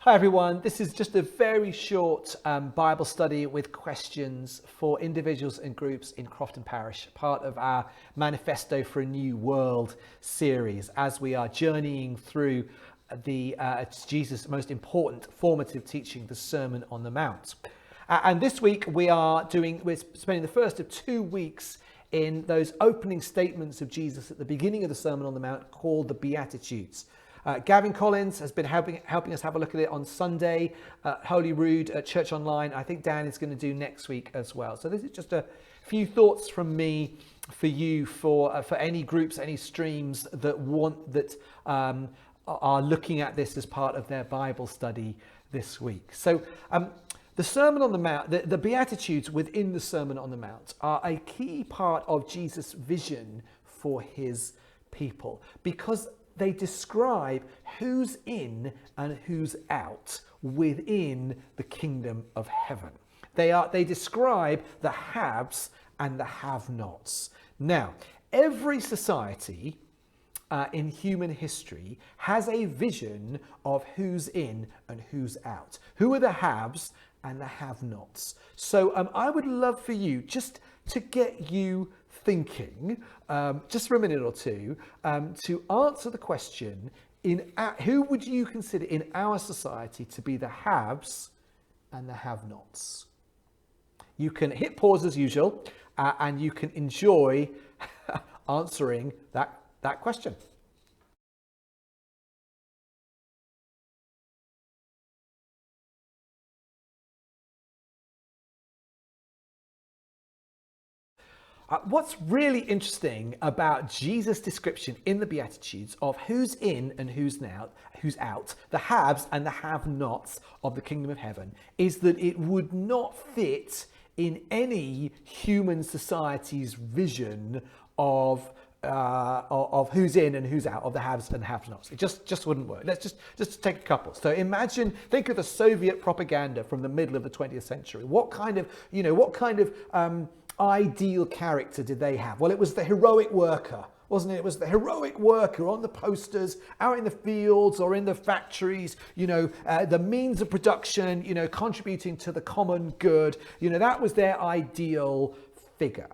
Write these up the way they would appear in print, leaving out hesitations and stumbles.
Hi everyone, this is just a very short Bible study with questions for individuals and groups in Crofton Parish, part of our Manifesto for a New World series as we are journeying through Jesus' most important formative teaching, the Sermon on the Mount. And this week we're spending the first of 2 weeks in those opening statements of Jesus at the beginning of the Sermon on the Mount called the Beatitudes. Gavin Collins has been helping us have a look at it on Sunday, Holy Rood at Church Online. I think Dan is going to do next week as well. So this is just a few thoughts from me for you, for any groups, any streams that are looking at this as part of their Bible study this week. So the Sermon on the Mount, the Beatitudes within the Sermon on the Mount are a key part of Jesus' vision for his people, because they describe who's in and who's out within the kingdom of heaven. They describe the haves and the have-nots. Now, every society in human history has a vision of who's in and who's out. Who are the haves and the have-nots? So I would love for you just to get you thinking, just for a minute or two, to answer the question, who would you consider in our society to be the haves and the have-nots? You can hit pause as usual, and you can enjoy answering that question. What's really interesting about Jesus' description in the Beatitudes of who's in and who's out, the haves and the have-nots of the kingdom of heaven, is that it would not fit in any human society's vision of who's in and who's out, of the haves and have-nots. It just wouldn't work. Let's just take a couple. So think of the Soviet propaganda from the middle of the 20th century. What kind of ideal character did they have? Well, it was the heroic worker, wasn't it? It was the heroic worker on the posters, out in the fields or in the factories, the means of production, contributing to the common good. That was their ideal figure.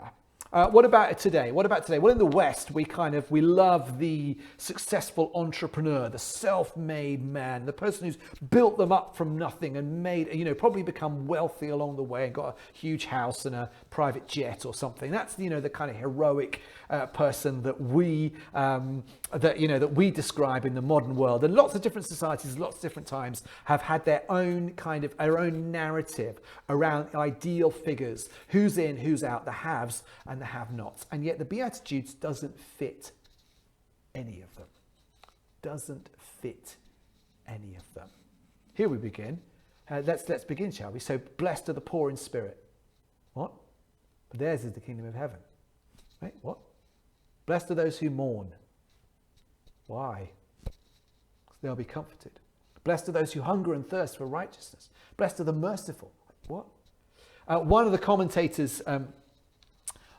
What about today? Well, in the West, we love the successful entrepreneur, the self-made man, the person who's built them up from nothing and made, probably become wealthy along the way and got a huge house and a private jet or something. That's, the kind of heroic person that we describe in the modern world. And lots of different societies, lots of different times have had their own narrative around ideal figures, who's in, who's out, the haves and the have-nots. And yet the Beatitudes doesn't fit any of them. Doesn't fit any of them. Here we begin. Let's begin, shall we? So, blessed are the poor in spirit. What? But theirs is the kingdom of heaven. Right? What? Blessed are those who mourn. Why? Because they'll be comforted. Blessed are those who hunger and thirst for righteousness. Blessed are the merciful. What? One of the commentators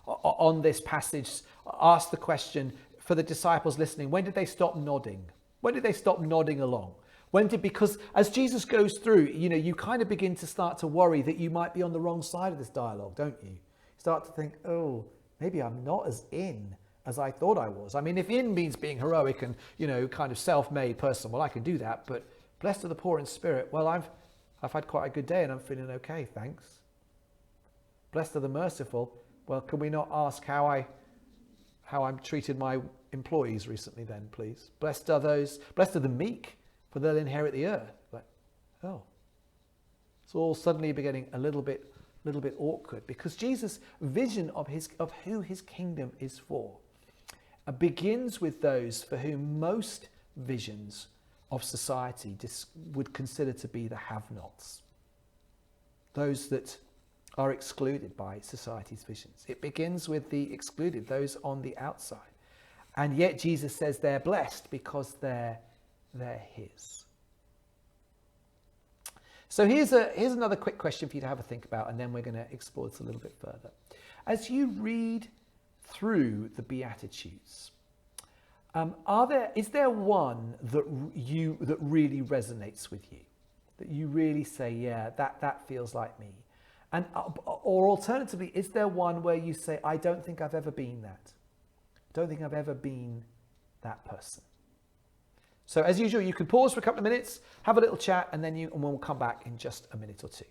on this passage asked the question for the disciples listening: when did they stop nodding? When did they stop nodding along? Because as Jesus goes through, you kind of begin to start to worry that you might be on the wrong side of this dialogue, don't you? You start to think, oh, maybe I'm not as in as I thought I was. I mean, if in means being heroic and, kind of self-made person, well, I can do that. But blessed are the poor in spirit. Well, I've had quite a good day and I'm feeling okay, thanks. Blessed are the merciful. Well, can we not ask how I'm treated my employees recently then, please? Blessed are the meek, for they'll inherit the earth. But, it's all suddenly beginning a little bit awkward, because Jesus' vision of who his kingdom is for begins with those for whom most visions of society would consider to be the have-nots, those that are excluded by society's visions. It begins with the excluded, those on the outside. And yet Jesus says they're blessed because they're his. So here's another quick question for you to have a think about, and then we're going to explore this a little bit further. As you read through the Beatitudes, is there one that really resonates with you? that you really say, yeah, that feels like me? And or alternatively, is there one where you say, I don't think I've ever been that. Don't think I've ever been that person. So as usual, you can pause for a couple of minutes, have a little chat, and we'll come back in just a minute or two.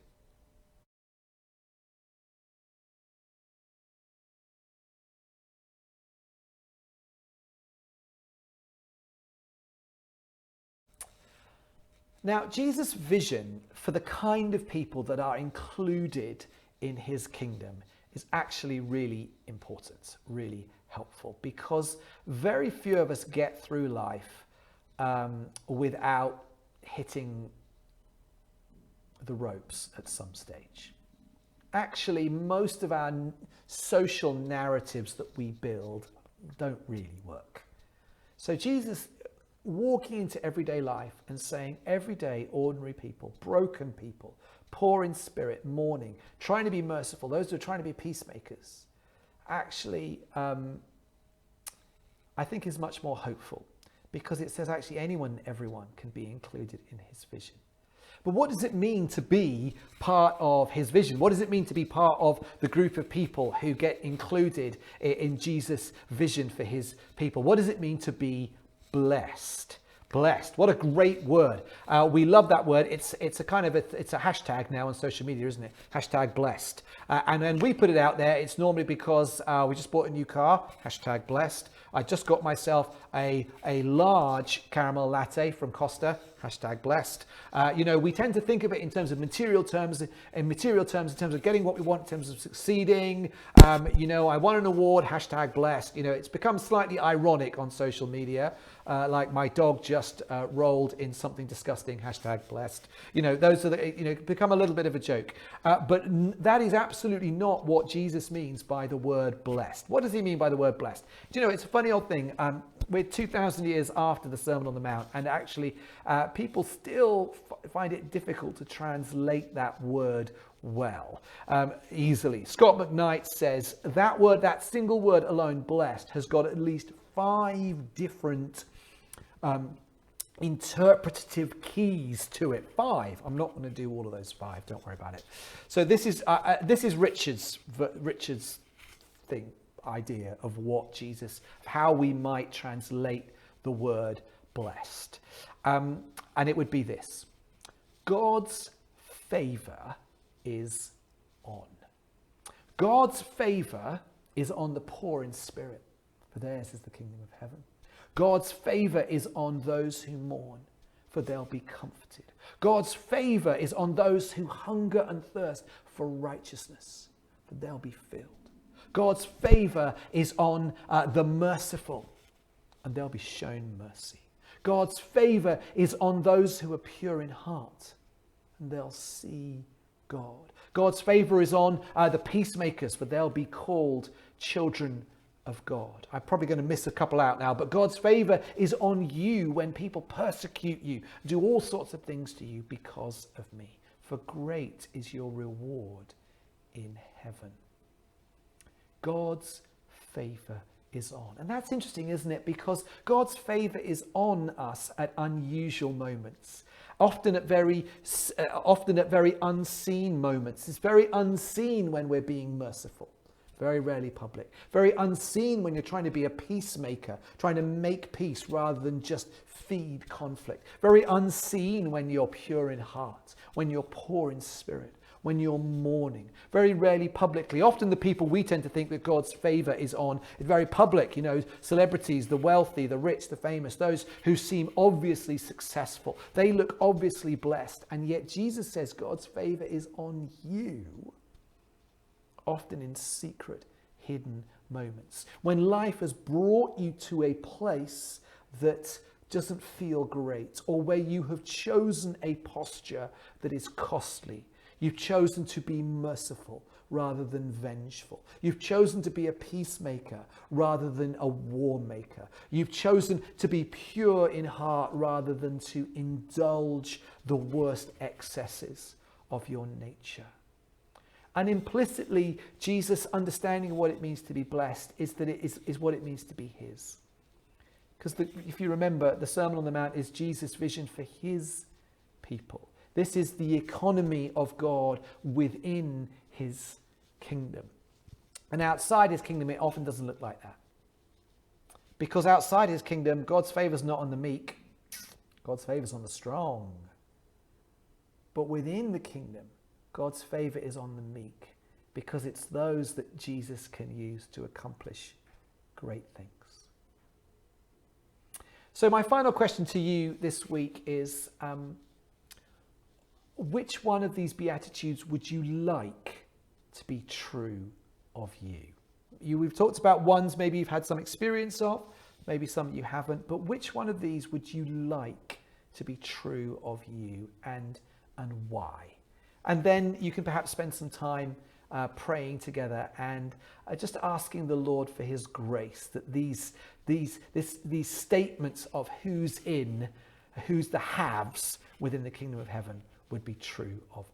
Now, Jesus' vision for the kind of people that are included in his kingdom is actually really important, really helpful, because very few of us get through life without hitting the ropes at some stage. Actually, most of our social narratives that we build don't really work. So Jesus walking into everyday life and saying, everyday ordinary people, broken people, poor in spirit, mourning, trying to be merciful, those who are trying to be peacemakers, actually, I think is much more hopeful, because it says actually anyone and everyone can be included in his vision. But what does it mean to be part of his vision? What does it mean to be part of the group of people who get included in Jesus' vision for his people? What does it mean to be blessed? Blessed. What a great word. We love that word. It's a kind of it's a hashtag now on social media, isn't it? Hashtag blessed. And when we put it out there, it's normally because we just bought a new car. Hashtag blessed. I just got myself a large caramel latte from Costa. Hashtag blessed. We tend to think of it in terms of material terms, in terms of getting what we want, in terms of succeeding. I won an award. Hashtag blessed. It's become slightly ironic on social media. Like my dog just rolled in something disgusting. Hashtag blessed. Those are become a little bit of a joke. But that is absolutely not what Jesus means by the word blessed. What does he mean by the word blessed? It's a funny old thing. We're 2,000 years after the Sermon on the Mount, and actually people still find it difficult to translate that word well, easily. Scott McKnight says that word, that single word alone, blessed, has got at least 5 different interpretative keys to it. 5. I'm not going to do all of those 5. Don't worry about it. So this is Richard's idea of what Jesus, how we might translate the word blessed, and it would be this: God's favor is on. God's favor is on the poor in spirit, for theirs is the kingdom of heaven. God's favor is on those who mourn, for they'll be comforted. God's favor is on those who hunger and thirst for righteousness, for they'll be filled. God's favor is on the merciful, and they'll be shown mercy. God's favor is on those who are pure in heart, and they'll see God. God's favor is on the peacemakers, for they'll be called children of God. I'm probably going to miss a couple out now, but God's favor is on you when people persecute you, do all sorts of things to you because of me. For great is your reward in heaven. God's favor is on. And that's interesting, isn't it? Because God's favor is on us at unusual moments. Often at very unseen moments. It's very unseen when we're being merciful. Very rarely public. Very unseen when you're trying to be a peacemaker, trying to make peace rather than just feed conflict. Very unseen when you're pure in heart, when you're poor in spirit, when you're mourning. Very rarely publicly. Often the people we tend to think that God's favor is on is very public. Celebrities, the wealthy, the rich, the famous, those who seem obviously successful. They look obviously blessed. And yet Jesus says God's favor is on you. Often in secret, hidden moments. When life has brought you to a place that doesn't feel great, or where you have chosen a posture that is costly. You've chosen to be merciful rather than vengeful. You've chosen to be a peacemaker rather than a war maker. You've chosen to be pure in heart rather than to indulge the worst excesses of your nature. And implicitly, Jesus' understanding of what it means to be blessed is that it is what it means to be his. Because if you remember, the Sermon on the Mount is Jesus' vision for his people. This is the economy of God within his kingdom. And outside his kingdom, it often doesn't look like that. Because outside his kingdom, God's favour is not on the meek. God's favour is on the strong. But within the kingdom, God's favour is on the meek, because it's those that Jesus can use to accomplish great things. So my final question to you this week is, which one of these Beatitudes would you like to be true of you? We've talked about ones maybe you've had some experience of, maybe some you haven't, but which one of these would you like to be true of you, and why? And then you can perhaps spend some time praying together and just asking the Lord for his grace, that these statements of who's the haves within the kingdom of heaven would be true of